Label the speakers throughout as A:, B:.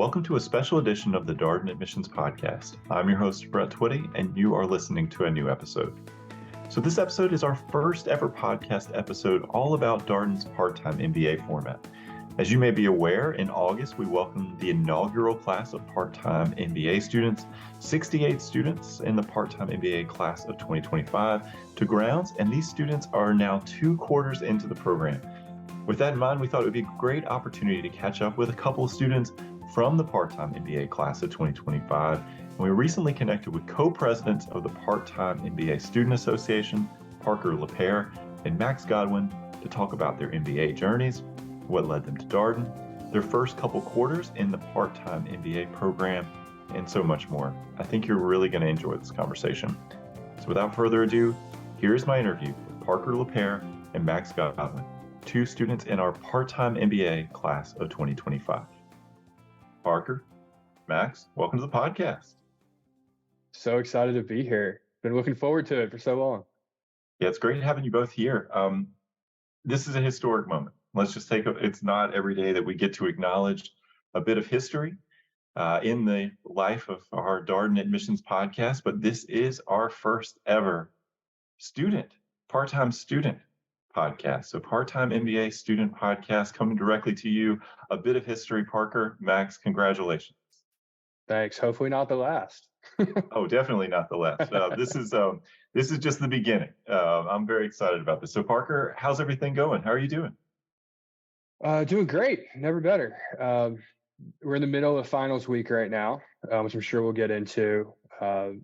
A: Welcome to a special edition of the Darden Admissions Podcast. I'm your host, Brett Twitty, and you are listening to a new episode. So this episode is our first ever podcast episode all about Darden's part-time MBA format. As you may be aware, in August, we welcomed the inaugural class of part-time MBA students, 68 students in the part-time MBA class of 2025 to grounds, and these students are now 2 quarters into the program. With that in mind, we thought it would be a great opportunity to catch up with a couple of students from the Part-Time MBA class of 2025. And we recently connected with co-presidents of the Part-Time MBA Student Association, Parker Lapeyre and Max Godwin, to talk about their MBA journeys, what led them to Darden, their first couple quarters in the Part-Time MBA program, and so much more. I think you're really going to enjoy this conversation. So without further ado, here's my interview with Parker Lapeyre and Max Godwin, 2 students in our Part-Time MBA class of 2025. Parker, Max, welcome to the podcast.
B: So excited to be here. Been looking forward to it for so long.
A: Yeah, it's great having you both here. This is a historic moment. Let's just it's not every day that we get to acknowledge a bit of history in the life of our Darden Admissions podcast, but this is our first ever part-time student podcast. So Part-Time MBA Student Podcast coming directly to you. A bit of history, Parker. Max, congratulations.
B: Thanks. Hopefully not the last.
A: Oh, definitely not the last. This is just the beginning. I'm very excited about this. So Parker, how's everything going? How are you doing?
B: Doing great. Never better. We're in the middle of finals week right now, which I'm sure we'll get into.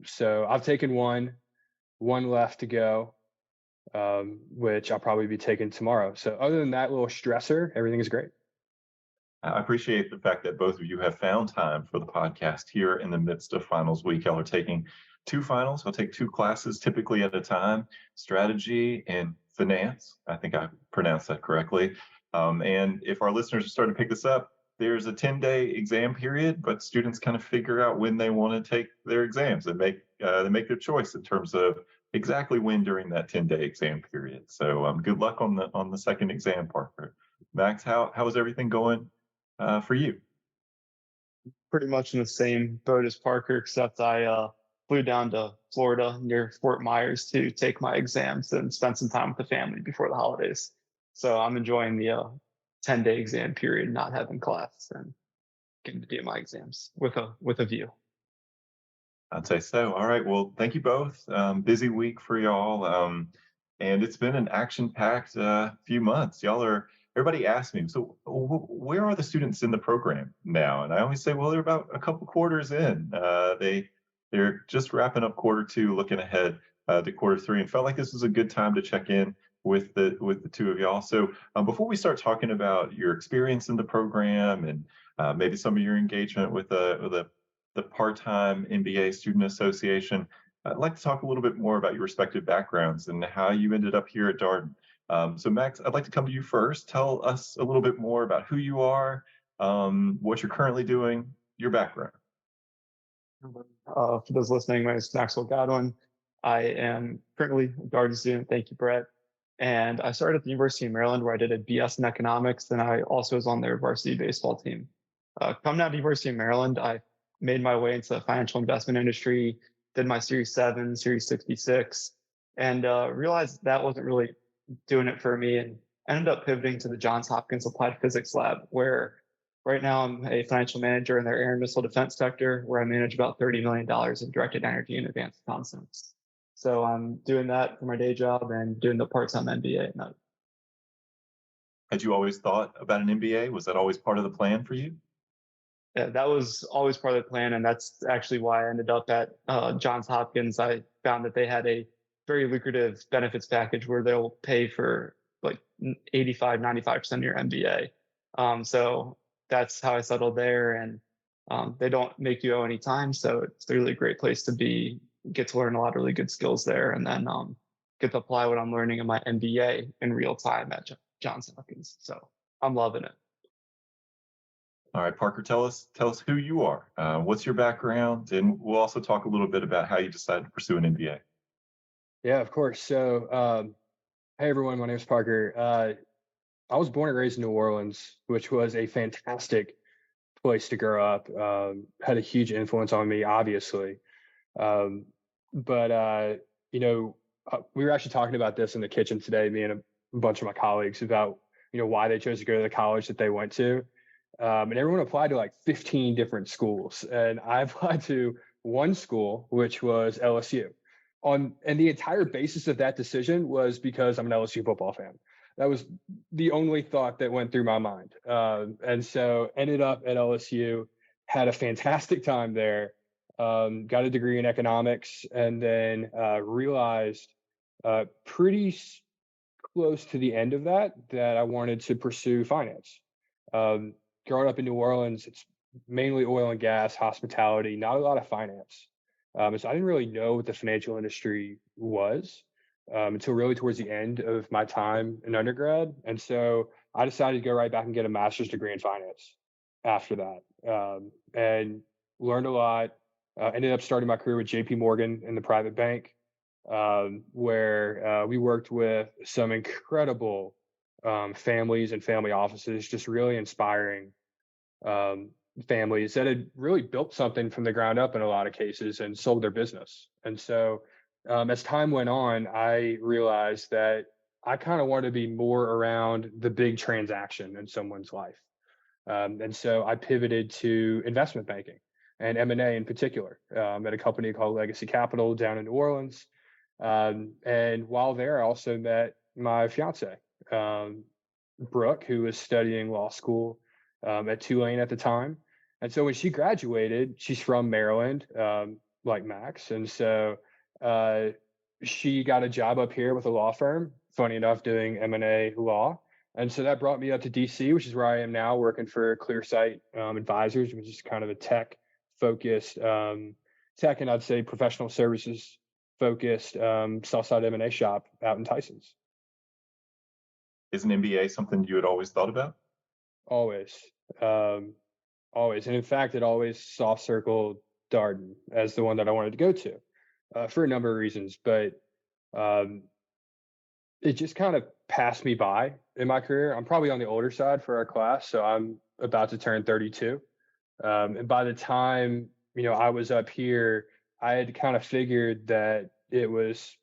B: So I've taken one left to go, which I'll probably be taking tomorrow. So other than that little stressor, everything is great.
A: I appreciate the fact that both of you have found time for the podcast here in the midst of finals week. Y'all are taking 2 finals. I'll take 2 classes typically at a time, strategy and finance. I think I pronounced that correctly. And if our listeners are starting to pick this up, there's a 10-day exam period, but students kind of figure out when they want to take their exams and make their choice in terms of exactly when during that 10-day exam period. So good luck on the second exam, Parker. Max, how is everything going for you?
C: Pretty much in the same boat as Parker, except I flew down to Florida near Fort Myers to take my exams and spend some time with the family before the holidays. So I'm enjoying the 10-day exam period, not having class and getting to do my exams with a view.
A: I'd say so. All right. Well, thank you both. Busy week for y'all. And it's been an action-packed few months. Everybody asks me, so where are the students in the program now? And I always say, well, they're about a couple quarters in. They're just wrapping up quarter 2, looking ahead to quarter 3, and felt like this was a good time to check in with the 2 of y'all. So before we start talking about your experience in the program and maybe some of your engagement with the Part-Time MBA Student Association, I'd like to talk a little bit more about your respective backgrounds and how you ended up here at Darden. So Max, I'd like to come to you first. Tell us a little bit more about who you are, what you're currently doing, your background.
C: For those listening, my name is Maxwell Godwin. I am currently a Darden student. Thank you, Brett. And I started at the University of Maryland, where I did a BS in economics, and I also was on their varsity baseball team. Coming out of the University of Maryland, I made my way into the financial investment industry, did my Series 7, Series 66, and realized that wasn't really doing it for me, and ended up pivoting to the Johns Hopkins Applied Physics Lab, where right now I'm a financial manager in their air and missile defense sector, where I manage about $30 million in directed energy and advanced reconnaissance. So I'm doing that for my day job and doing the part-time MBA at night.
A: Had you always thought about an MBA? Was that always part of the plan for you?
C: Yeah, that was always part of the plan, and that's actually why I ended up at Johns Hopkins. I found that they had a very lucrative benefits package where they'll pay for like 85, 95% of your MBA. So that's how I settled there, and they don't make you owe any time. So it's a really great place to be, get to learn a lot of really good skills there, and then get to apply what I'm learning in my MBA in real time at Johns Hopkins. So I'm loving it.
A: All right, Parker, tell us who you are. What's your background? And we'll also talk a little bit about how you decided to pursue an MBA.
B: Yeah, of course. So, hey everyone, my name is Parker. I was born and raised in New Orleans, which was a fantastic place to grow up. Had a huge influence on me, obviously. Um, but we were actually talking about this in the kitchen today, me and a bunch of my colleagues, about why they chose to go to the college that they went to. And everyone applied to like 15 different schools, and I applied to one school, which was LSU. And the entire basis of that decision was because I'm an LSU football fan. That was the only thought that went through my mind. And so ended up at LSU, had a fantastic time there, got a degree in economics, and then realized pretty close to the end of that I wanted to pursue finance. Um, Growing up in New Orleans, it's mainly oil and gas, hospitality, not a lot of finance. So I didn't really know what the financial industry was until really towards the end of my time in undergrad. And so I decided to go right back and get a master's degree in finance after that, and learned a lot. Ended up starting my career with JP Morgan in the private bank, where we worked with some incredible families and family offices, just really inspiring um, families that had really built something from the ground up in a lot of cases and sold their business. And so as time went on, I realized that I kind of wanted to be more around the big transaction in someone's life. And so I pivoted to investment banking and M&A in particular, at a company called Legacy Capital down in New Orleans. And while there, I also met my fiance, um, Brooke, who was studying law school at Tulane at the time. And so when she graduated, she's from Maryland, like Max. And so uh, she got a job up here with a law firm, funny enough, doing M&A law. And so that brought me up to DC, which is where I am now, working for Clearsight Advisors, which is kind of a tech focused, tech and I'd say professional services focused sell side M&A shop out in Tyson's.
A: Is an MBA something you had always thought about?
B: Always, um, always, and in fact, it always soft circled Darden as the one that I wanted to go to for a number of reasons. But um, it just kind of passed me by in my career. I'm probably on the older side for our class, so I'm about to turn 32. And by the time I was up here, I had kind of figured that it was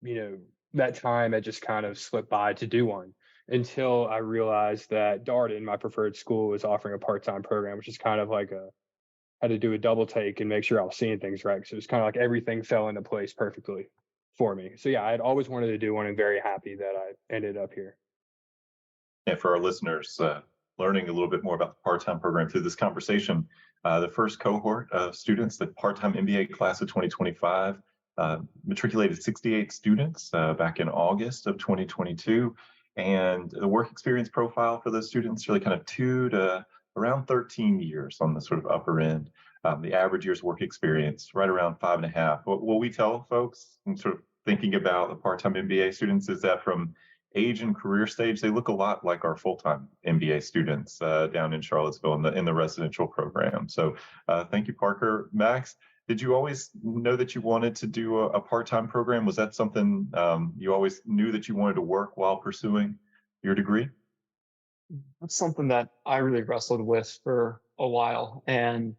B: you know, that time had just kind of slipped by to do one until I realized that Darden, my preferred school, was offering a part-time program, which is kind of like had to do a double take and make sure I was seeing things right. So it was kind of like everything fell into place perfectly for me. So yeah, I had always wanted to do one and very happy that I ended up here.
A: And for our listeners, learning a little bit more about the part-time program through this conversation, the first cohort of students, the part-time MBA class of 2025, matriculated 68 students back in August of 2022. And the work experience profile for those students really kind of 2 to around 13 years on the sort of upper end. The average year's work experience right around 5.5. What we tell folks and sort of thinking about the part-time MBA students is that from age and career stage, they look a lot like our full-time MBA students down in Charlottesville in the residential program. So thank you, Parker. Max, did you always know that you wanted to do a part-time program? Was that something you always knew that you wanted to work while pursuing your degree?
C: That's something that I really wrestled with for a while. And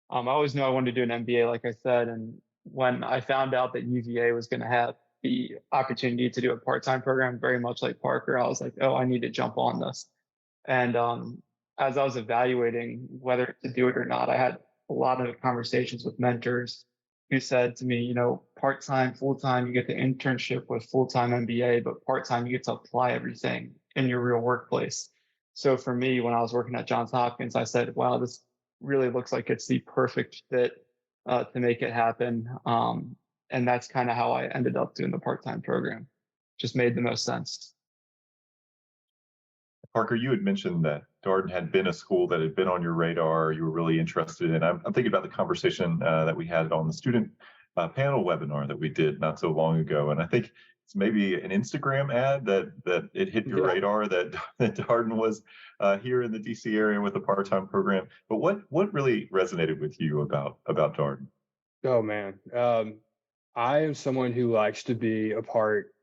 C: I always knew I wanted to do an MBA, like I said. And when I found out that UVA was going to have the opportunity to do a part-time program, very much like Parker, I was like, oh, I need to jump on this. And as I was evaluating whether to do it or not, I had a lot of conversations with mentors who said to me, part-time, full-time, you get the internship with full-time MBA, but part-time, you get to apply everything in your real workplace. So for me, when I was working at Johns Hopkins, I said, wow, this really looks like it's the perfect fit to make it happen. And that's kind of how I ended up doing the part-time program. Just made the most sense.
A: Parker, you had mentioned that Darden had been a school that had been on your radar, you were really interested in. I'm thinking about the conversation that we had on the student panel webinar that we did not so long ago. And I think it's maybe an Instagram ad that it hit your radar that Darden was here in the DC area with a part-time program. But what really resonated with you about Darden?
B: Oh man, I am someone who likes to be a part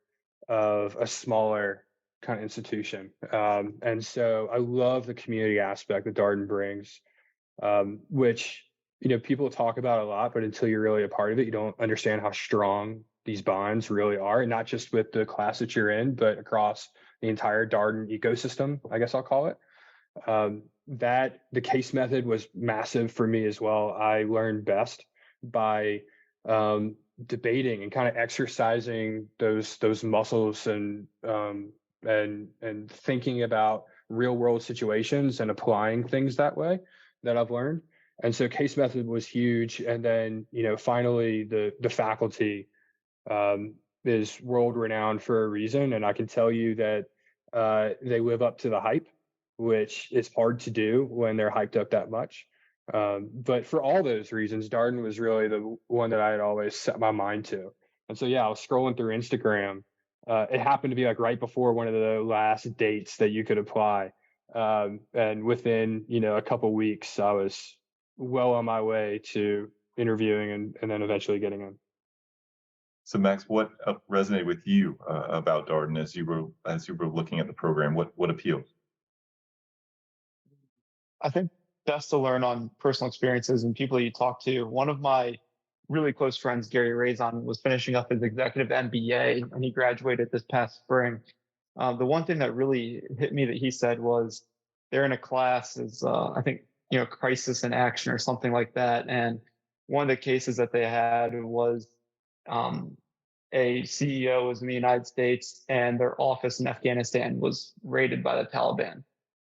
B: of a smaller kind of institution. And so I love the community aspect that Darden brings. which, people talk about a lot, but until you're really a part of it, you don't understand how strong these bonds really are, and not just with the class that you're in, but across the entire Darden ecosystem, I guess I'll call it. That the case method was massive for me as well. I learned best by debating and kind of exercising those muscles and thinking about real world situations and applying things that way that I've learned. And so case method was huge. And then, finally the faculty um, is world renowned for a reason. And I can tell you that they live up to the hype, which is hard to do when they're hyped up that much. But for all those reasons, Darden was really the one that I had always set my mind to. And so, yeah, I was scrolling through Instagram. It happened to be like right before one of the last dates that you could apply. And within, a couple weeks, I was well on my way to interviewing and then eventually getting in.
A: So Max, what resonated with you about Darden as you were looking at the program? What appealed?
C: I think best to learn on personal experiences and people you talk to. One of my really close friends, Gary Raison, was finishing up his executive MBA and he graduated this past spring. The one thing that really hit me that he said was they're in a class is I think crisis in action or something like that. And one of the cases that they had was a CEO was in the United States and their office in Afghanistan was raided by the Taliban.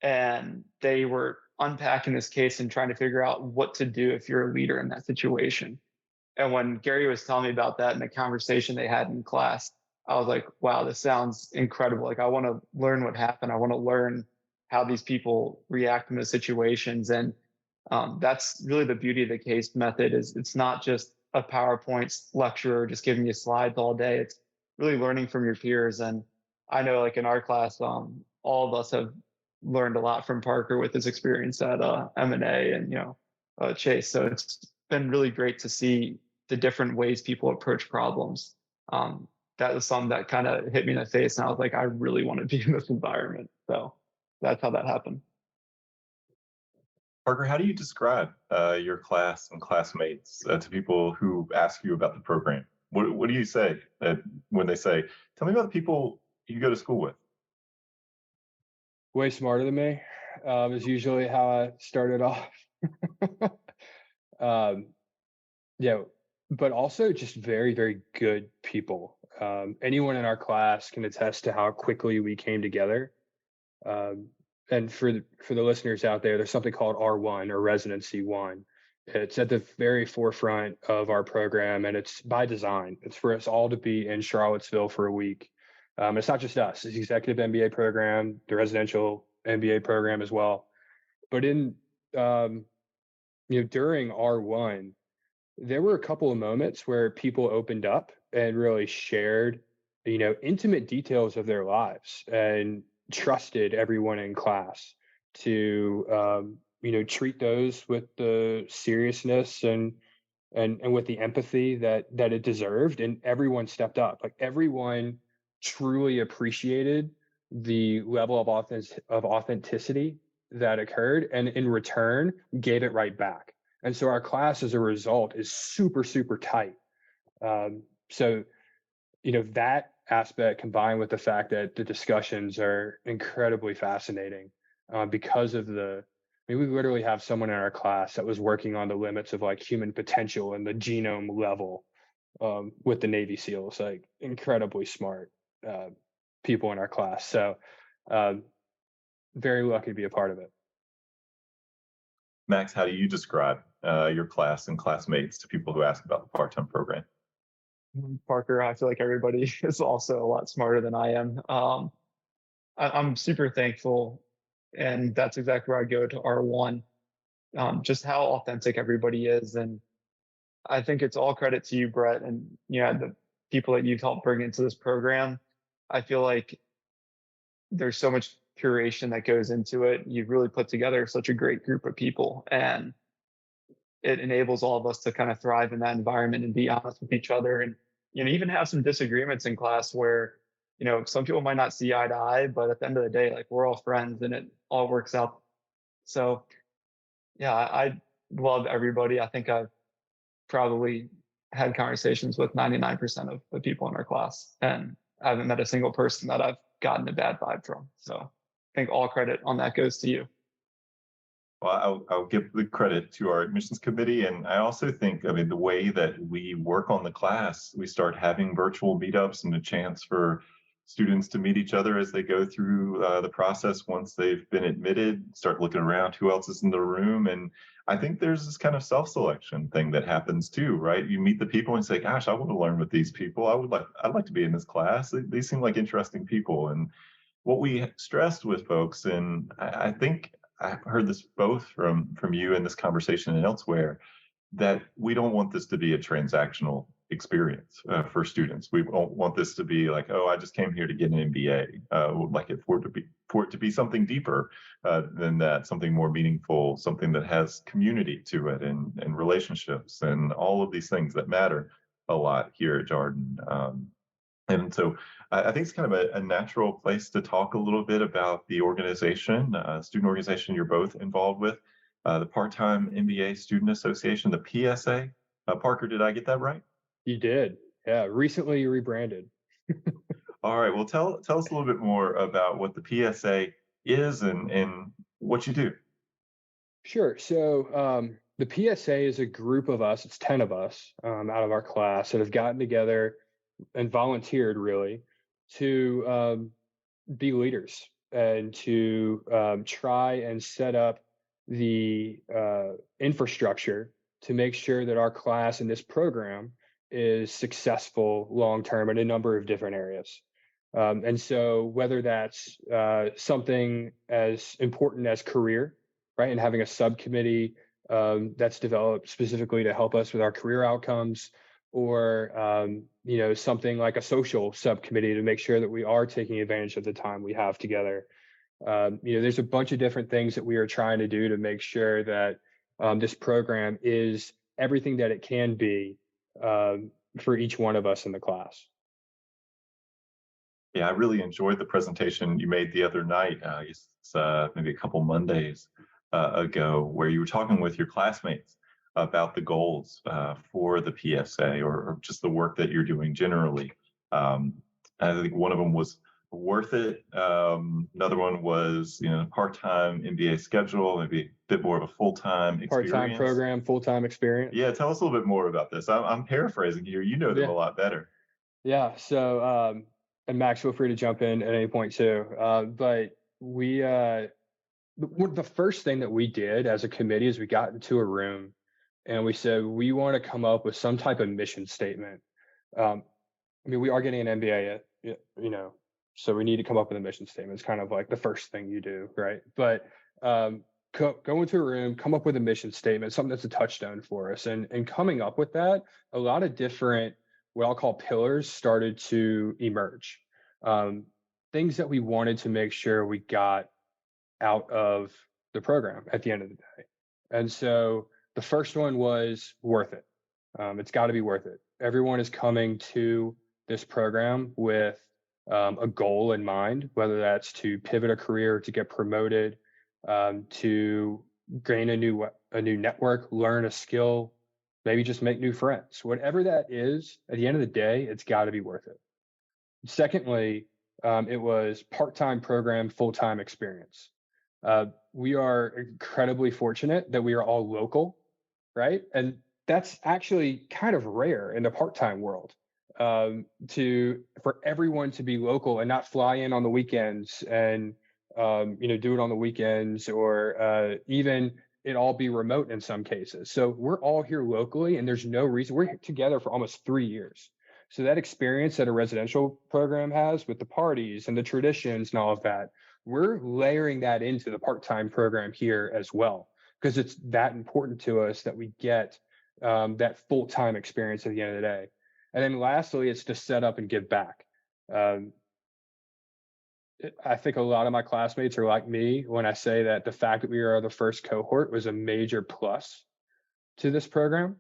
C: And they were unpacking this case and trying to figure out what to do if you're a leader in that situation. And when Gary was telling me about that in the conversation they had in class, I was like, wow, this sounds incredible. Like, I want to learn what happened. I want to learn how these people react in those situations. And that's really the beauty of the case method is it's not just a PowerPoint lecture just giving you slides all day. It's really learning from your peers. And I know like in our class, all of us have learned a lot from Parker with his experience at M&A and Chase. So it's been really great to see the different ways people approach problems. That was something that kind of hit me in the face, and I was like, I really want to be in this environment. So that's how that happened.
A: Parker, how do you describe your class and classmates to people who ask you about the program? What do you say when they say, "Tell me about the people you go to school with"?
B: Way smarter than me is usually how I started off. um, yeah, but also just very, very good people. Anyone in our class can attest to how quickly we came together. Um, and for the listeners out there, there's something called R1 or Residency One. It's at the very forefront of our program, and it's by design. It's for us all to be in Charlottesville for a week. It's not just us; it's the executive MBA program, the residential MBA program as well. But in um, during R1, there were a couple of moments where people opened up and really shared, intimate details of their lives and trusted everyone in class to, treat those with the seriousness and with the empathy that it deserved. And everyone stepped up. Like everyone truly appreciated the level of authenticity that occurred, and in return gave it right back. And so our class as a result is super, super tight. So, that aspect combined with the fact that the discussions are incredibly fascinating because of we literally have someone in our class that was working on the limits of like human potential and the genome level with the Navy SEALs, like incredibly smart uh, people in our class. So, um, very lucky to be a part of it.
A: Max, how do you describe your class and classmates to people who ask about the part-time program?
C: Parker, I feel like everybody is also a lot smarter than I am. I'm super thankful, and that's exactly where I go to R1. Just how authentic everybody is, and I think it's all credit to you, Brett, and the people that you've helped bring into this program. I feel like there's so much curation that goes into it. You've really put together such a great group of people, and it enables all of us to kind of thrive in that environment and be honest with each other, and even have some disagreements in class where some people might not see eye to eye, but at the end of the day, like we're all friends and it all works out. So Yeah, I love everybody. I think I've probably had conversations with 99% of the people in our class, and I haven't met a single person that I've gotten a bad vibe from. So I think all credit on that goes to you.
A: Well, I'll give the credit to our admissions committee. And I also think, I mean, the way that we work on the class, we start having virtual meetups and a chance for students to meet each other as they go through the process once they've been admitted, start looking around who else is in the room. And I think there's this kind of self-selection thing that happens too, right? You meet the people and say, gosh, I want to learn with these people. I'd like to be in this class. These seem like interesting people. And what we stressed with folks, and I think I've heard this both from you in this conversation and elsewhere, that we don't want this to be a transactional experience for students. We don't want this to be like, oh, I just came here to get an MBA. Like for it to be something deeper than that, something more meaningful, something that has community to it and relationships and all of these things that matter a lot here at Darden. And so I think it's kind of a natural place to talk a little bit about the organization, student organization you're both involved with, the Part-Time MBA Student Association, the PSA. Parker, did I get that right?
B: You did. Yeah. Recently rebranded.
A: All right. Well, tell us a little bit more about what the PSA is and what you do.
B: Sure. So the PSA is a group of us, it's 10 of us out of our class that have gotten together and volunteered really to be leaders and to try and set up the infrastructure to make sure that our class in this program is successful long term in a number of different areas. And so, whether that's something as important as career, right, and having a subcommittee that's developed specifically to help us with our career outcomes, or something like a social subcommittee to make sure that we are taking advantage of the time we have together. There's a bunch of different things that we are trying to do to make sure that this program is everything that it can be for each one of us in the class.
A: Yeah, I really enjoyed the presentation you made the other night. I guess it's maybe a couple Mondays ago, where you were talking with your classmates about the goals for the PSA or just the work that you're doing generally. Um, I think one of them was worth it. Another one was, part-time MBA schedule, maybe a bit more of a full-time
B: Part-time
A: experience.
B: program, full-time experience.
A: Yeah, tell us a little bit more about this. I'm paraphrasing here. You know them
B: Yeah.
A: a lot better.
B: Yeah. So, and Max, feel free to jump in at any point too. But the first thing that we did as a committee is we got into a room and we said, we want to come up with some type of mission statement. We are getting an MBA, so we need to come up with a mission statement. It's kind of like the first thing you do, right? But go into a room, come up with a mission statement, something that's a touchstone for us. And coming up with that, a lot of different, what I'll call pillars started to emerge. Things that we wanted to make sure we got out of the program at the end of the day. And so the first one was worth it. It's got to be worth it. Everyone is coming to this program with a goal in mind, whether that's to pivot a career, to get promoted, to gain a new network, learn a skill, maybe just make new friends. Whatever that is, at the end of the day, it's got to be worth it. Secondly, it was part-time program, full-time experience. We are incredibly fortunate that we are all local, right? And that's actually kind of rare in the part-time world, for everyone to be local and not fly in on the weekends and do it on the weekends, or even it all be remote in some cases. So we're all here locally, and there's no reason. We're together for almost 3 years. So that experience that a residential program has with the parties and the traditions and all of that, we're layering that into the part-time program here as well, because it's that important to us that we get that full-time experience at the end of the day. And then lastly, it's to set up and give back. I think a lot of my classmates are like me when I say that the fact that we are the first cohort was a major plus to this program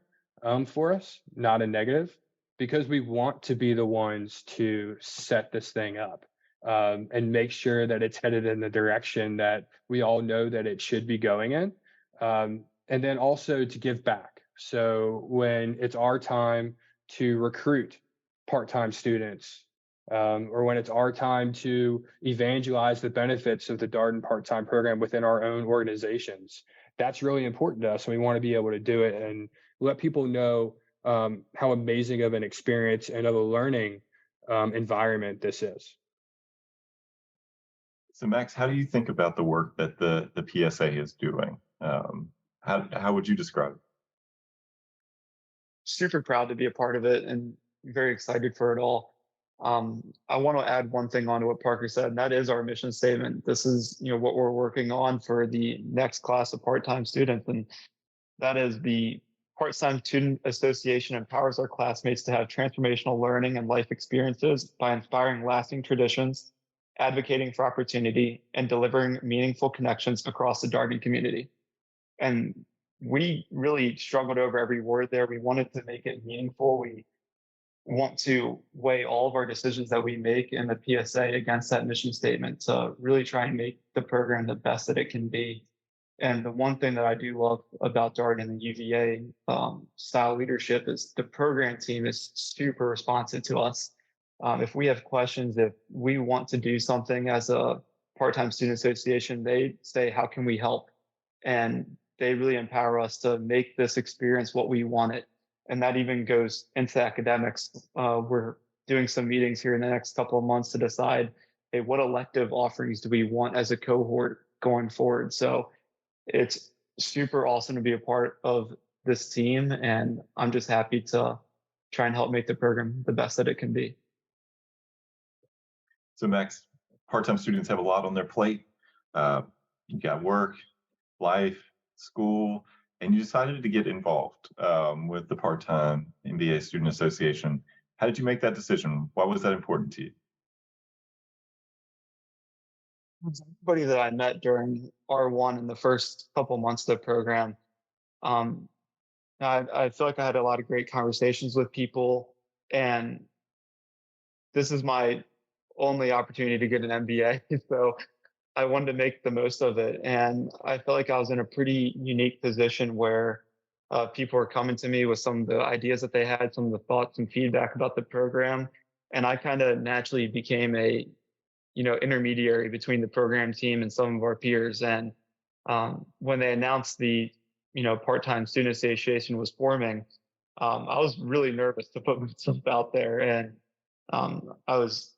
B: for us, not a negative, because we want to be the ones to set this thing up and make sure that it's headed in the direction that we all know that it should be going in. and then also to give back. So when it's our time to recruit part-time students, or when it's our time to evangelize the benefits of the Darden part-time program within our own organizations, that's really important to us. And we want to be able to do it and let people know how amazing of an experience and of a learning environment this is.
A: So, Max, how do you think about the work that the PSA is doing? How would you describe it?
C: Super proud to be a part of it and very excited for it all. I want to add one thing on to what Parker said, and that is our mission statement. This is, what we're working on for the next class of part-time students, and that is the Part-Time Student Association empowers our classmates to have transformational learning and life experiences by inspiring lasting traditions, advocating for opportunity, and delivering meaningful connections across the Darden community. And we really struggled over every word there. We wanted to make it meaningful. We want to weigh all of our decisions that we make in the PSA against that mission statement to really try and make the program the best that it can be. And the one thing that I do love about Darden and the UVA style leadership is the program team is super responsive to us. If we have questions, if we want to do something as a part-time student association, they say, how can we help? And they really empower us to make this experience what we want it. And that even goes into academics. We're doing some meetings here in the next couple of months to decide, hey, what elective offerings do we want as a cohort going forward? So it's super awesome to be a part of this team. And I'm just happy to try and help make the program the best that it can be.
A: So, Max, part-time students have a lot on their plate. You got work, life, school, and you decided to get involved with the Part-Time MBA Student Association. How did you make that decision? Why was that important to you?
C: Everybody that I met during R1 in the first couple months of the program, um, I feel like I had a lot of great conversations with people, and this is my only opportunity to get an MBA. So I wanted to make the most of it. And I felt like I was in a pretty unique position where people were coming to me with some of the ideas that they had, some of the thoughts and feedback about the program. And I kind of naturally became a, intermediary between the program team and some of our peers. And when they announced the, Part-Time Student Association was forming, I was really nervous to put myself out there. And I was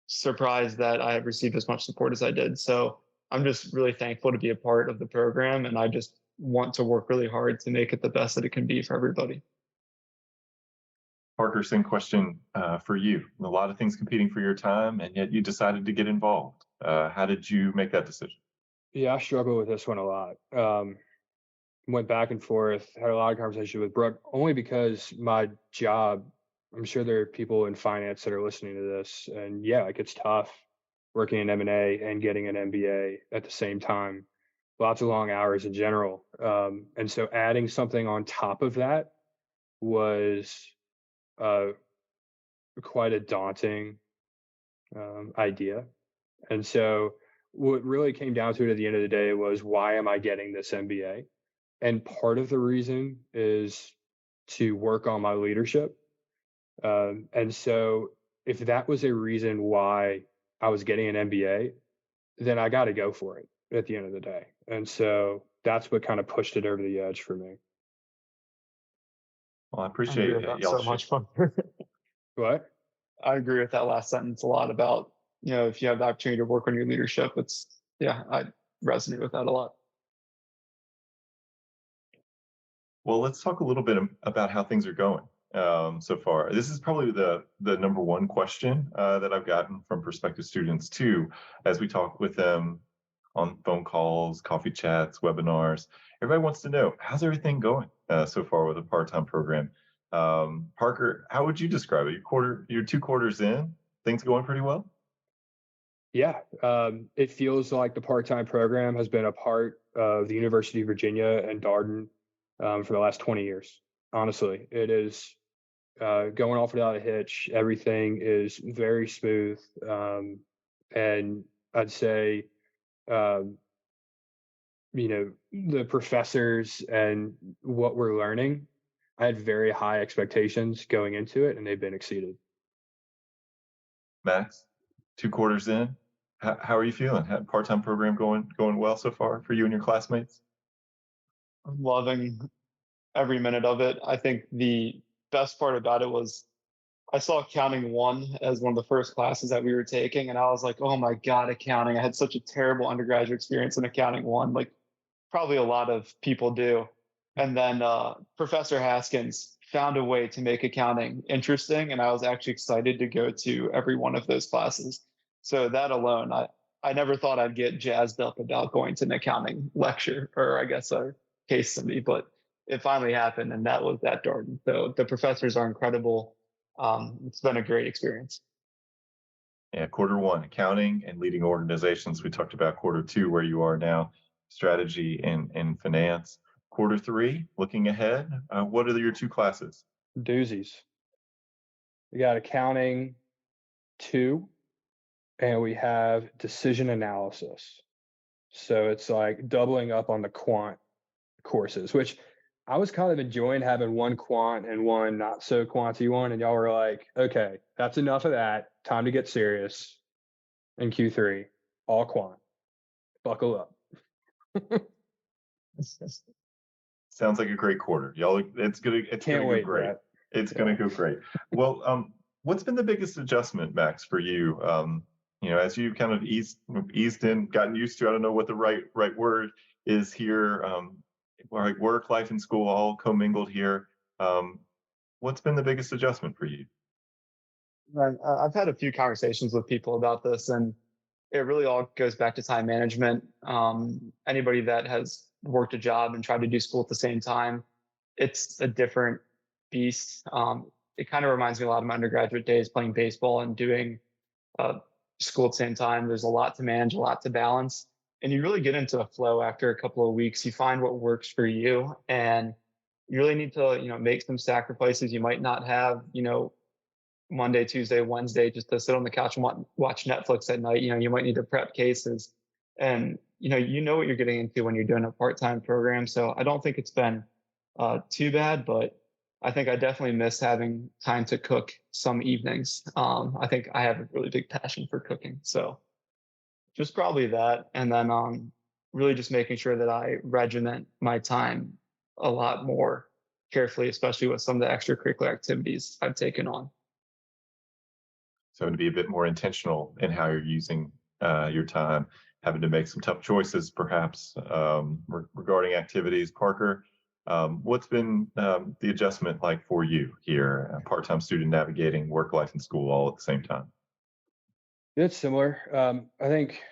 C: surprised that I have received as much support as I did. So I'm just really thankful to be a part of the program, and I just want to work really hard to make it the best that it can be for everybody.
A: Parker, same question for you. A lot of things competing for your time, and yet you decided to get involved. How did you make that decision?
B: Yeah, I struggle with this one a lot. Went back and forth, had a lot of conversation with Brooke, only because my job, I'm sure there are people in finance that are listening to this, and yeah, like it's tough working in M&A and getting an MBA at the same time. Lots of long hours in general. And so adding something on top of that was uh, quite a daunting idea. And so what really came down to it at the end of the day was, why am I getting this MBA? And part of the reason is to work on my leadership. And so if that was a reason why I was getting an MBA, then I got to go for it at the end of the day. And so that's what kind of pushed it over the edge for me.
A: Well, I
C: I agree
A: appreciate
C: with that
A: y'all.
C: so much fun.
B: What?
C: I agree with that last sentence a lot about, if you have the opportunity to work on your leadership, I resonate with that a lot.
A: Well, let's talk a little bit about how things are going so far. This is probably the number one question that I've gotten from prospective students too, as we talk with them on phone calls, coffee chats, webinars. Everybody wants to know, how's everything going so far with the part-time program? Parker, how would you describe it? You're 2 quarters in, things going pretty well?
B: Yeah, it feels like the part-time program has been a part of the University of Virginia and Darden for the last 20 years. Honestly, it is going off without a hitch. Everything is very smooth. And I'd say, the professors and what we're learning, I had very high expectations going into it, and they've been exceeded.
A: Max, 2 quarters in, how are you feeling? Part-time program going well so far for you and your classmates?
C: I'm loving every minute of it. I think the best part about it was I saw accounting one as one of the first classes that we were taking, and I was like, oh my God, accounting. I had such a terrible undergraduate experience in accounting one, like probably a lot of people do. And then Professor Haskins found a way to make accounting interesting, and I was actually excited to go to every one of those classes. So that alone, I never thought I'd get jazzed up about going to an accounting lecture, or I guess a case study, but it finally happened, and that was at Darden. So the professors are incredible. It's been a great experience.
A: Yeah, quarter 1, accounting and leading organizations. We talked about quarter 2, where you are now, strategy and finance. Quarter 3, looking ahead, what are your 2 classes?
B: Doozies. We got accounting 2, and we have decision analysis. So it's like doubling up on the quant courses, which I was kind of enjoying having one quant and one not so quanty one. And y'all were like, okay, that's enough of that. Time to get serious in Q3, all quant. Buckle up.
A: Sounds like a great quarter. Y'all, it's gonna
B: Can't
A: go
B: wait,
A: great.
B: Brett.
A: It's gonna go great. Well, what's been the biggest adjustment, Max, for you? As you kind of eased in, gotten used to, I don't know what the right word is here, like work, life, and school all commingled here. What's been the biggest adjustment for you?
C: I've had a few conversations with people about this, and it really all goes back to time management. Anybody that has worked a job and tried to do school at the same time, it's a different beast. It kind of reminds me a lot of my undergraduate days playing baseball and doing school at the same time. There's a lot to manage, a lot to balance, and you really get into a flow after a couple of weeks. You find what works for you, and you really need to, make some sacrifices. You might not have, Monday, Tuesday, Wednesday, just to sit on the couch and watch Netflix at night. You might need to prep cases, and what you're getting into when you're doing a part-time program. So I don't think it's been too bad, but I think I definitely miss having time to cook some evenings. I think I have a really big passion for cooking, so just probably that, and then really just making sure that I regiment my time a lot more carefully, especially with some of the extracurricular activities I've taken on.
A: So to be a bit more intentional in how you're using your time, having to make some tough choices, perhaps regarding activities. Parker, what's been the adjustment like for you here, part-time student navigating work, life, and school all at the same time?
B: It's similar. I think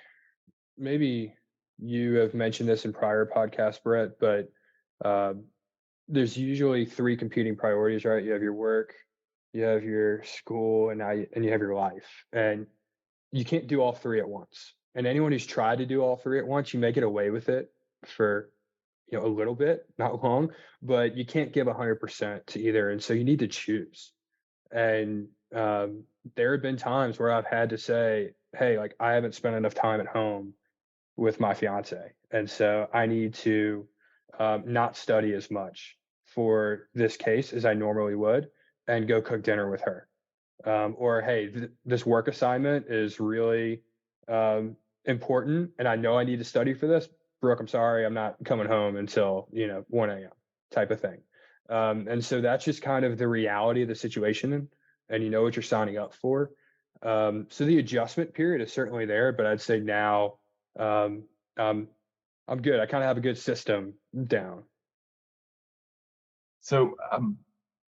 B: maybe you have mentioned this in prior podcasts, Brett, but there's usually 3 competing priorities, right? You have your work, you have your school, and you have your life, and you can't do all 3 at once. And anyone who's tried to do all 3 at once, you may get away with it for a little bit, not long, but you can't give 100% to either, and so you need to choose. And there have been times where I've had to say, hey, like, I haven't spent enough time at home with my fiance, and so I need to not study as much for this case as I normally would, and go cook dinner with her. Or hey, this work assignment is really important, and I know I need to study for this. Brooke, I'm sorry, I'm not coming home until 1 a.m. type of thing. And so that's just kind of the reality of the situation, and you know what you're signing up for. So the adjustment period is certainly there, but I'd say now I'm good. I kind of have a good system down.
A: So,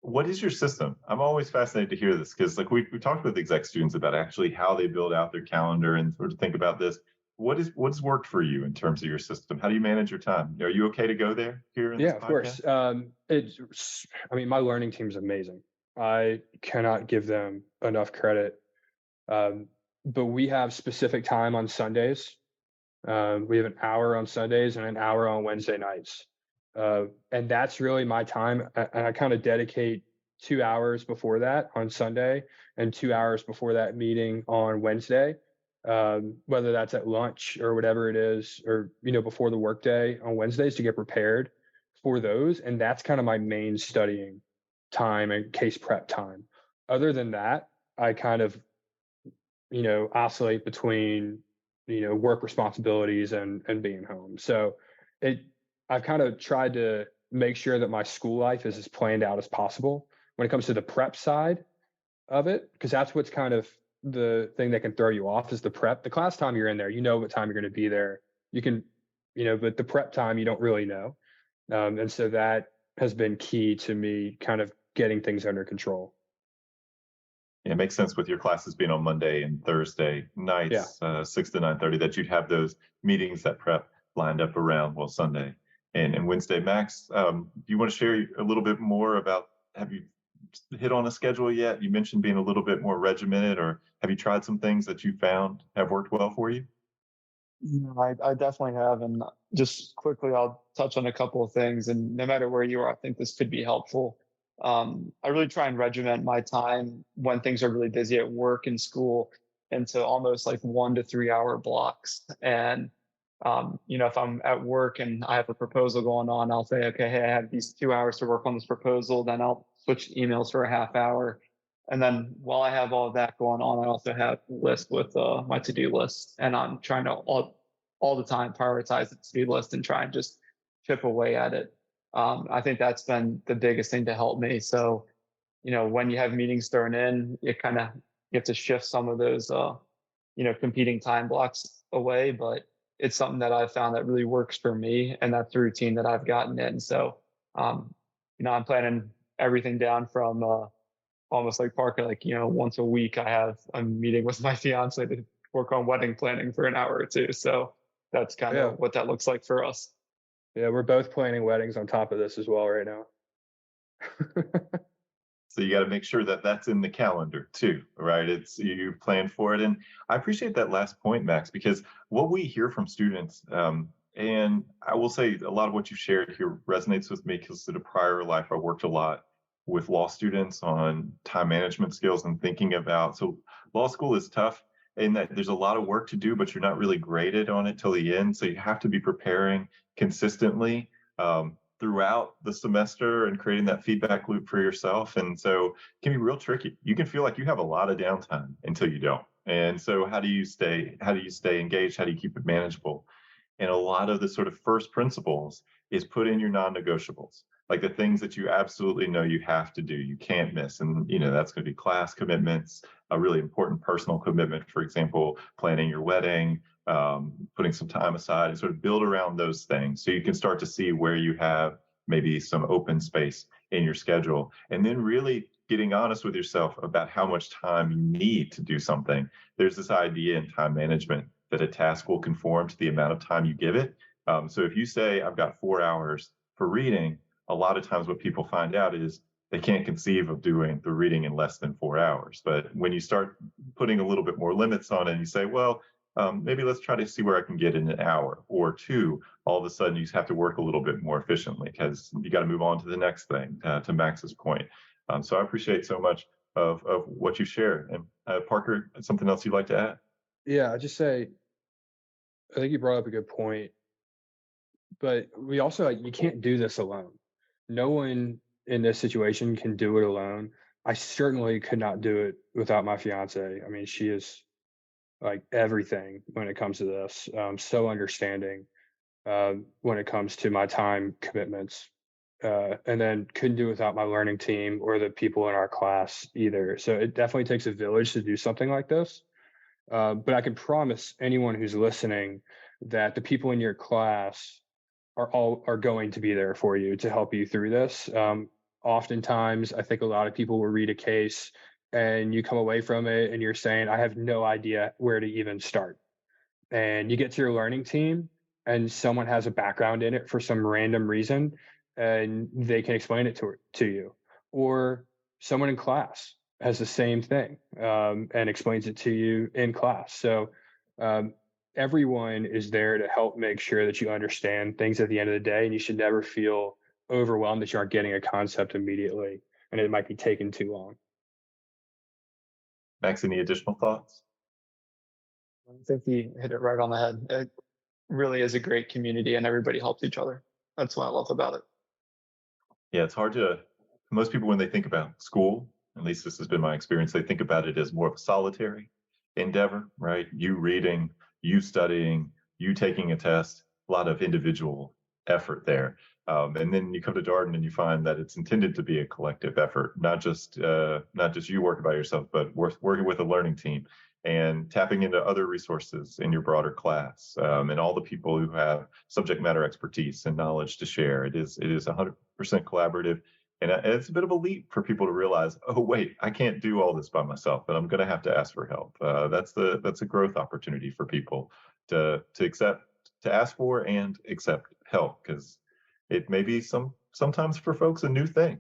A: what is your system? I'm always fascinated to hear this because, like, we talked with exec students about actually how they build out their calendar and sort of think about this. What's worked for you in terms of your system? How do you manage your time? Are you okay to go there here in
B: Yeah,
A: this
B: of course.
A: podcast?
B: My learning team is amazing. I cannot give them enough credit. But we have specific time on Sundays. We have an hour on Sundays and an hour on Wednesday nights. And that's really my time. And I kind of dedicate 2 hours before that on Sunday and 2 hours before that meeting on Wednesday whether that's at lunch or whatever it is, or before the workday on Wednesdays to get prepared for those. And that's kind of my main studying time and case prep time. Other than that, I kind of oscillate between work responsibilities and being home. So it I've kind of tried to make sure that my school life is as planned out as possible when it comes to the prep side of it, because that's what's kind of the thing that can throw you off is the prep. The class time you're in there, what time you're going to be there. You can, but the prep time you don't really know. And so that has been key to me kind of getting things under control.
A: Yeah, it makes sense with your classes being on Monday and Thursday
B: Yeah.
A: nights, 6 to 9:30, that you'd have those meetings that prep lined up around, well, Sunday and Wednesday. Max, do you want to share a little bit more about, have you hit on a schedule yet? You mentioned being a little bit more regimented, or have you tried some things that you found have worked well for you?
C: No, I definitely have. And just quickly, I'll touch on a couple of things. And no matter where you are, I think this could be helpful. I really try and regiment my time when things are really busy at work and school into almost like 1 to 3 hour blocks. And, if I'm at work and I have a proposal going on, I'll say, okay, hey, I have these 2 hours to work on this proposal. Then I'll switch emails for a half hour. And then while I have all of that going on, I also have a list with my to-do list, and I'm trying to all the time prioritize the to-do list and try and just chip away at it. I think that's been the biggest thing to help me. So, when you have meetings thrown in, you have to shift some of those competing time blocks away. But it's something that I've found that really works for me, and that's the routine that I've gotten in. So, I'm planning everything down from almost like Parker, like, once a week I have a meeting with my fiance to work on wedding planning for an hour or two. So that's kind
B: Yeah.
C: of what that looks like for us.
B: Yeah. We're both planning weddings on top of this as well right now.
A: So you got to make sure that that's in the calendar too, right? It's, you plan for it. And I appreciate that last point, Max, because what we hear from students, and I will say a lot of what you shared here resonates with me, because in a prior life, I worked a lot with law students on time management skills and thinking about, so law school is tough in that there's a lot of work to do, but you're not really graded on it till the end. So you have to be preparing consistently. Throughout the semester and creating that feedback loop for yourself. And so it can be real tricky. You can feel like you have a lot of downtime until you don't. And so how do you stay engaged? How do you keep it manageable? And a lot of the sort of first principles is put in your non-negotiables, like the things that you absolutely know you have to do, you can't miss. And, that's going to be class commitments, a really important personal commitment, for example, planning your wedding, putting some time aside, and sort of build around those things so you can start to see where you have maybe some open space in your schedule. And then really getting honest with yourself about how much time you need to do something. There's this idea in time management that a task will conform to the amount of time you give it. So if you say, I've got 4 hours for reading, a lot of times what people find out is they can't conceive of doing the reading in less than 4 hours. But when you start putting a little bit more limits on it, and you say, well, maybe let's try to see where I can get in an hour or two, all of a sudden you have to work a little bit more efficiently because you got to move on to the next thing, to Max's point. So I appreciate so much of what you share. And Parker, something else you'd like to add?
B: Yeah. I just say, I think you brought up a good point, but we also, like, you can't do this alone. No one in this situation can do it alone. I certainly could not do it without my fiance. I mean, she is like everything when it comes to this. So understanding when it comes to my time commitments, and then couldn't do it without my learning team or the people in our class either. So it definitely takes a village to do something like this. But I can promise anyone who's listening that the people in your class are going to be there for you to help you through this. Oftentimes, I think a lot of people will read a case and you come away from it and you're saying, I have no idea where to even start. And you get to your learning team and someone has a background in it for some random reason and they can explain it to you. Or someone in class has the same thing, and explains it to you in class. So um, everyone is there to help make sure that you understand things at the end of the day, and you should never feel overwhelmed that you aren't getting a concept immediately and it might be taking too long.
A: Max, any additional thoughts?
C: I think he hit it right on the head. It really is a great community and everybody helps each other. That's what I love about it.
A: Yeah, it's hard to, most people, when they think about school, at least this has been my experience, they think about it as more of a solitary endeavor, right? You reading, you studying, you taking a test, a lot of individual effort there. And then you come to Darden and you find that it's intended to be a collective effort, not just you working by yourself, but working with a learning team and tapping into other resources in your broader class, and all the people who have subject matter expertise and knowledge to share. It is 100% collaborative. And it's a bit of a leap for people to realize, oh wait, I can't do all this by myself, and I'm going to have to ask for help. That's a growth opportunity for people to ask for and accept help, because it may be sometimes for folks a new thing,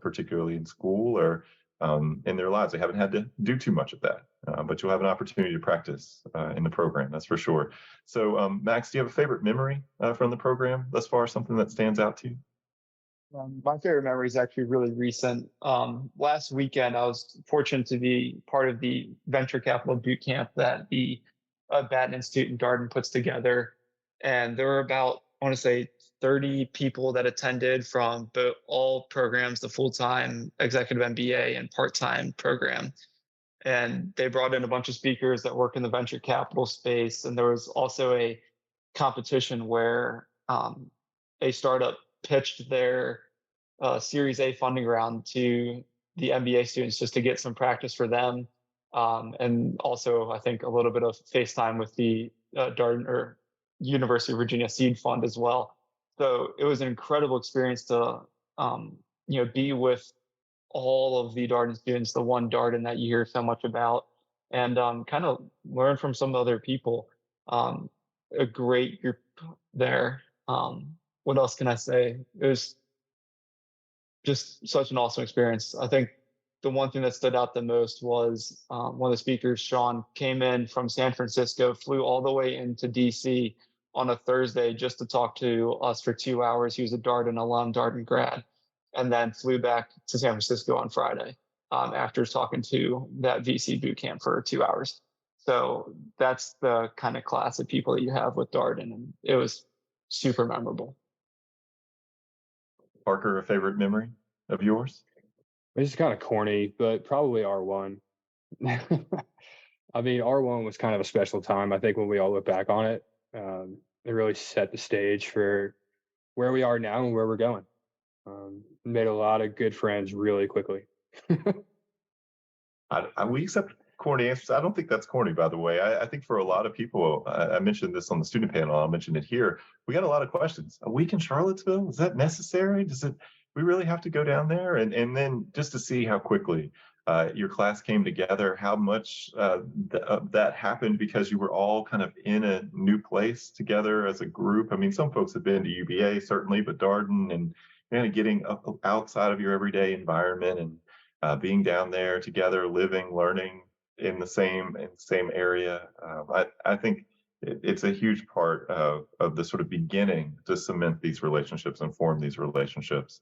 A: particularly in school or in their lives. They haven't had to do too much of that, but you'll have an opportunity to practice in the program. That's for sure. So, Max, do you have a favorite memory from the program thus far? Something that stands out to you?
C: My favorite memory is actually really recent. Last weekend, I was fortunate to be part of the venture capital boot camp that the Batten Institute in Darden puts together. And there were about, I want to say, 30 people that attended from all programs, the full-time executive MBA and part-time program. And they brought in a bunch of speakers that work in the venture capital space. And there was also a competition where a startup pitched their Series A funding round to the MBA students just to get some practice for them. And also, I think, a little bit of FaceTime with the Darden or University of Virginia Seed Fund as well. So it was an incredible experience to be with all of the Darden students, the one Darden that you hear so much about, and kind of learn from some other people. A great group there. What else can I say? It was just such an awesome experience. I think the one thing that stood out the most was one of the speakers, Sean, came in from San Francisco, flew all the way into DC on a Thursday just to talk to us for 2 hours. He was a Darden alum, Darden grad, and then flew back to San Francisco on Friday after talking to that VC boot camp for 2 hours. So that's the kind of class of people that you have with Darden, and it was super memorable.
A: Parker, a favorite memory of yours?
B: This is kind of corny, but probably R1. I mean, R1 was kind of a special time. I think when we all look back on it, it really set the stage for where we are now and where we're going. Made a lot of good friends really quickly.
A: We accept corny answers. I don't think that's corny, by the way. I think for a lot of people, I mentioned this on the student panel, I'll mention it here. We got a lot of questions. A week in Charlottesville, is that necessary? We really have to go down there? And then just to see how quickly your class came together, how much that happened because you were all kind of in a new place together as a group. I mean, some folks have been to UVA, certainly, but Darden, and kind of getting outside of your everyday environment and being down there together, living, learning in the same area. I think it's a huge part of the sort of beginning to cement these relationships and form these relationships.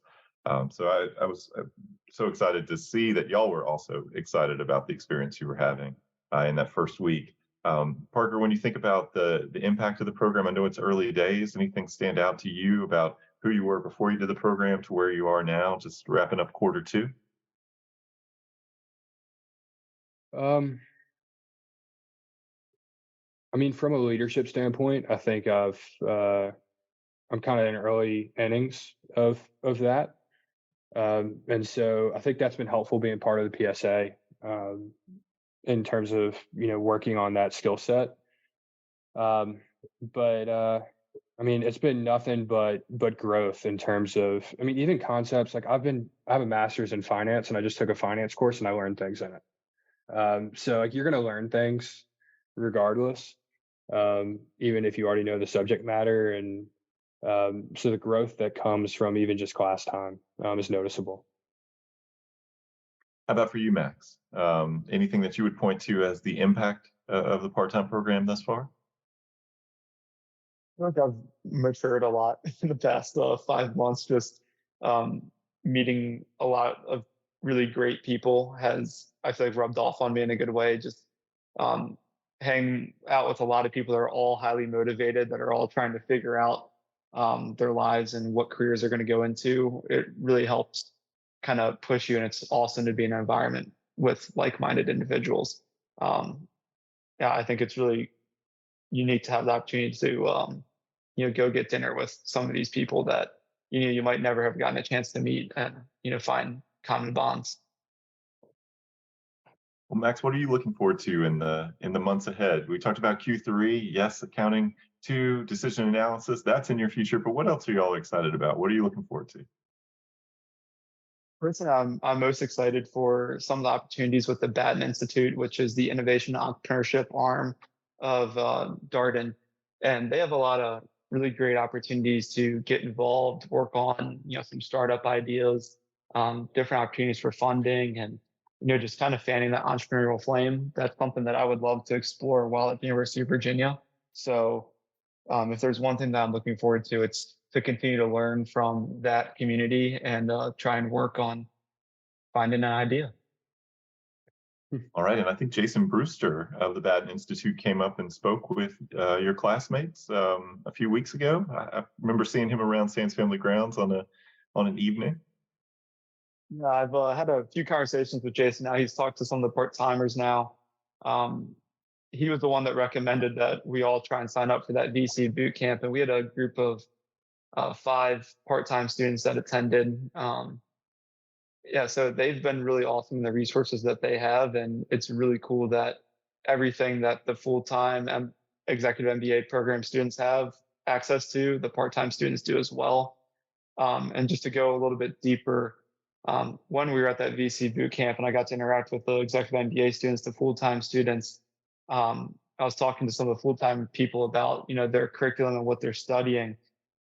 A: So I was so excited to see that y'all were also excited about the experience you were having in that first week. Parker, when you think about the impact of the program, I know it's early days. Anything stand out to you about who you were before you did the program to where you are now, just wrapping up quarter two?
B: I mean, from a leadership standpoint, I think I'm kind of in early innings of that. And so I think that's been helpful being part of the PSA in terms of, working on that skill set. But I mean, it's been nothing but growth in terms of, I mean, even concepts like I have a master's in finance and I just took a finance course and I learned things in it. So like you're going to learn things regardless, even if you already know the subject matter. And so the growth that comes from even just class time is noticeable.
A: How about for you, Max? Anything that you would point to as the impact of the part-time program thus far?
C: I think I've matured a lot in the past 5 months. Just meeting a lot of really great people has, I feel like, rubbed off on me in a good way. Just hang out with a lot of people that are all highly motivated, that are all trying to figure out their lives and what careers they're going to go into. It really helps kind of push you, and it's awesome to be in an environment with like-minded individuals. Um, yeah, I think it's really unique to have the opportunity to go get dinner with some of these people that you might never have gotten a chance to meet and find common bonds.
A: Well, Max, what are you looking forward to in the months ahead? We talked about Q3, yes, accounting, two, decision analysis. That's in your future, but what else are you all excited about? What are you looking forward to?
C: Personally, I'm most excited for some of the opportunities with the Batten Institute, which is the innovation entrepreneurship arm of Darden, and they have a lot of really great opportunities to get involved, work on some startup ideas, different opportunities for funding, and just kind of fanning that entrepreneurial flame. That's something that I would love to explore while at the University of Virginia. So if there's one thing that I'm looking forward to, it's to continue to learn from that community and try and work on finding an idea.
A: All right, and I think Jason Brewster of the Batten Institute came up and spoke with your classmates a few weeks ago. I remember seeing him around Sands Family Grounds on an evening.
C: Yeah, I've had a few conversations with Jason now. He's talked to some of the part-timers now. He was the one that recommended that we all try and sign up for that VC boot camp, and we had a group of 5 part-time students that attended. Yeah, so they've been really awesome in the resources that they have, and it's really cool that everything that the full-time executive MBA program students have access to, the part-time students do as well. And just to go a little bit deeper, when we were at that VC boot camp and I got to interact with the executive MBA students, the full-time students, I was talking to some of the full-time people about their curriculum and what they're studying,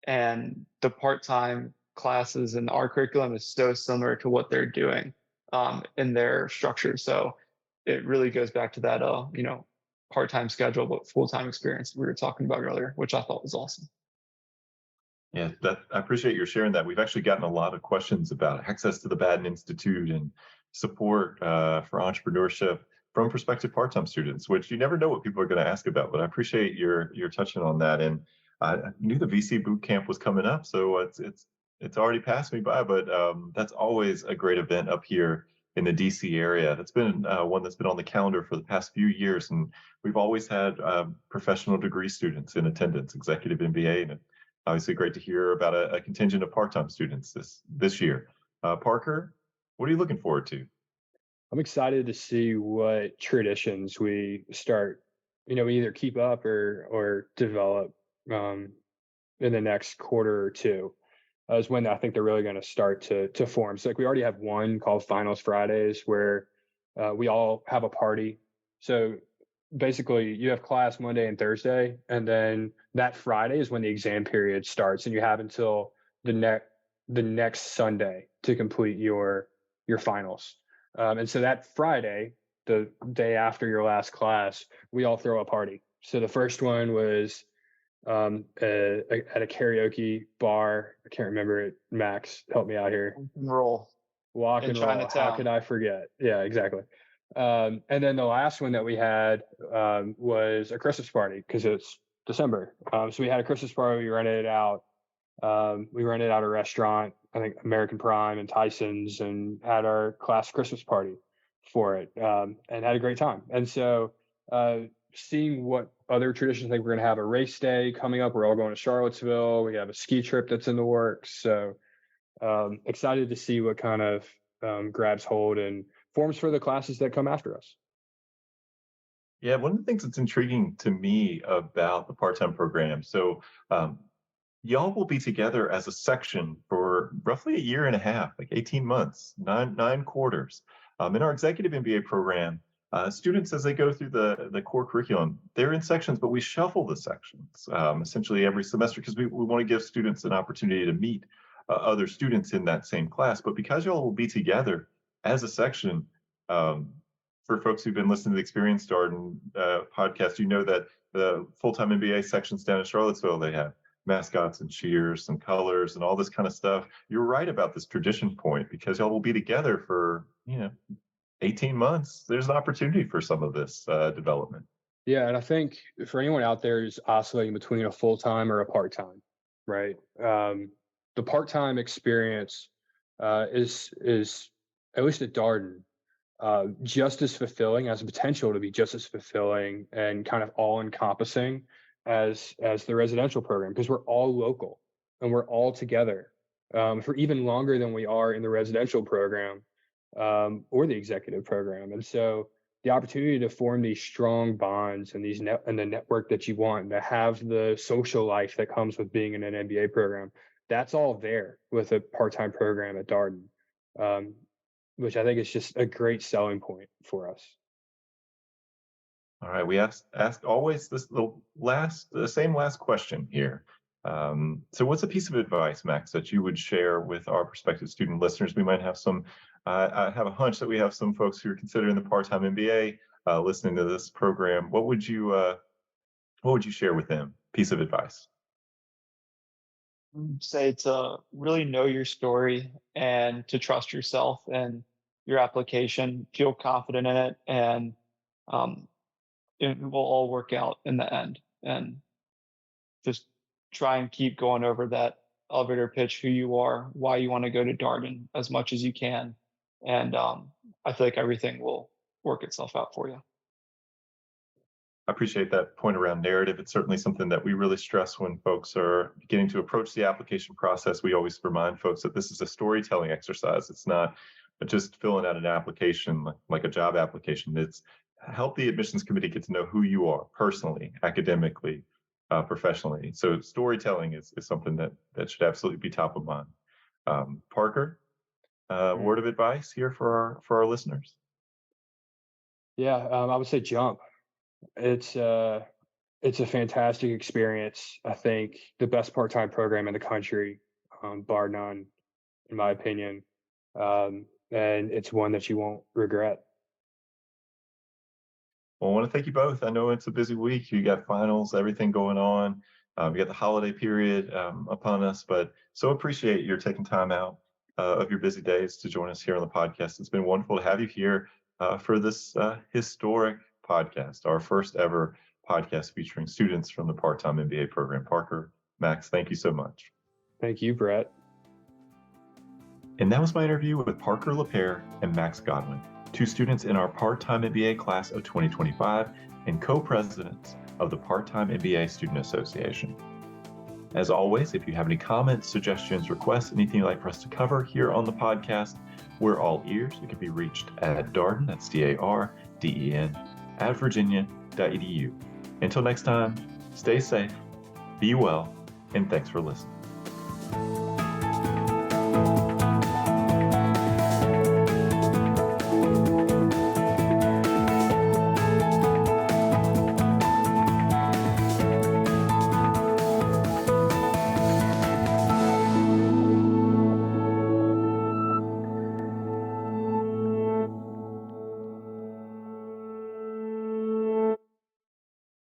C: and the part-time classes and our curriculum is so similar to what they're doing in their structure. So it really goes back to that part-time schedule but full-time experience we were talking about earlier, which I thought was awesome.
A: Yeah, I appreciate your sharing that. We've actually gotten a lot of questions about access to the Batten Institute and support for entrepreneurship from prospective part-time students, which you never know what people are going to ask about. But I appreciate your touching on that. And I knew the VC boot camp was coming up, so it's already passed me by. But that's always a great event up here in the DC area. That's been one that's been on the calendar for the past few years, and we've always had professional degree students in attendance, executive MBA, and obviously great to hear about a contingent of part-time students this year. Parker, what are you looking forward to?
B: I'm excited to see what traditions we start, we either keep up or develop in the next quarter or two. Is when I think they're really going to start to form. So like we already have one called Finals Fridays where we all have a party. So basically you have class Monday and Thursday, and then that Friday is when the exam period starts, and you have until the next Sunday to complete your finals. And so that Friday, the day after your last class, we all throw a party. So the first one was at a karaoke bar. I can't remember it. Max, help me out here.
C: Roll.
B: Walk
C: in
B: and roll.
C: Chinatown.
B: How could I forget? Yeah, exactly. And then the last one that we had was a Christmas party because it's December. So we had a Christmas party. We rented it out. We rented out a restaurant, I think American Prime and Tyson's, and had our class Christmas party for it, and had a great time. And so seeing what other traditions, like we're going to have a race day coming up. We're all going to Charlottesville. We have a ski trip that's in the works. So excited to see what kind of grabs hold and forms for the classes that come after us.
A: Yeah, one of the things that's intriguing to me about the part-time program, so y'all will be together as a section for roughly a year and a half, like 18 months, nine quarters. In our executive MBA program, students, as they go through the core curriculum, they're in sections, but we shuffle the sections essentially every semester because we want to give students an opportunity to meet other students in that same class. But because y'all will be together as a section, for folks who've been listening to the Experience Darden podcast, you know that the full-time MBA sections down in Charlottesville, they have mascots and cheers and colors and all this kind of stuff. You're right about this tradition point because y'all will be together for 18 months. There's an opportunity for some of this development.
B: Yeah, and I think for anyone out there who's oscillating between a full-time or a part-time, right? The part-time experience is at least at Darden just as fulfilling, has the potential to be just as fulfilling and kind of all-encompassing as the residential program, because we're all local and we're all together for even longer than we are in the residential program or the executive program. And so the opportunity to form these strong bonds and and the network that you want, and to have the social life that comes with being in an MBA program, that's all there with a part-time program at Darden. Um, which I think is just a great selling point for us.
A: All right, we ask always the same last question here. So, what's a piece of advice, Max, that you would share with our prospective student listeners? We might have some. I have a hunch that we have some folks who are considering the part-time MBA listening to this program. What would you share with them? Piece of advice.
C: Say to really know your story and to trust yourself and your application, feel confident in it, and um, it will all work out in the end. And just try and keep going over that elevator pitch, who you are, why you want to go to Darden as much as you can. And I feel like everything will work itself out for you.
A: I appreciate that point around narrative. It's certainly something that we really stress when folks are beginning to approach the application process. We always remind folks that this is a storytelling exercise. It's not just filling out an application like a job application. It's help the admissions committee get to know who you are personally, academically, professionally. So storytelling is something that should absolutely be top of mind. Parker, word of advice here for our listeners.
B: Yeah, I would say jump. It's it's a fantastic experience. I think the best part-time program in the country, bar none, in my opinion. And it's one that you won't regret.
A: Well, I want to thank you both. I know it's a busy week. You got finals, everything going on. We got the holiday period upon us, but so appreciate your taking time out of your busy days to join us here on the podcast. It's been wonderful to have you here for this historic podcast, our first ever podcast featuring students from the Part-Time MBA program. Parker, Max, thank you so much.
B: Thank you, Brett.
A: And that was my interview with Parker Lapeyre and Max Godwin, two students in our Part-Time MBA class of 2025 and co-presidents of the Part-Time MBA Student Association. As always, if you have any comments, suggestions, requests, anything you'd like for us to cover here on the podcast, we're all ears. We can be reached at Darden, that's DARDEN, at virginia.edu. Until next time, stay safe, be well, and thanks for listening.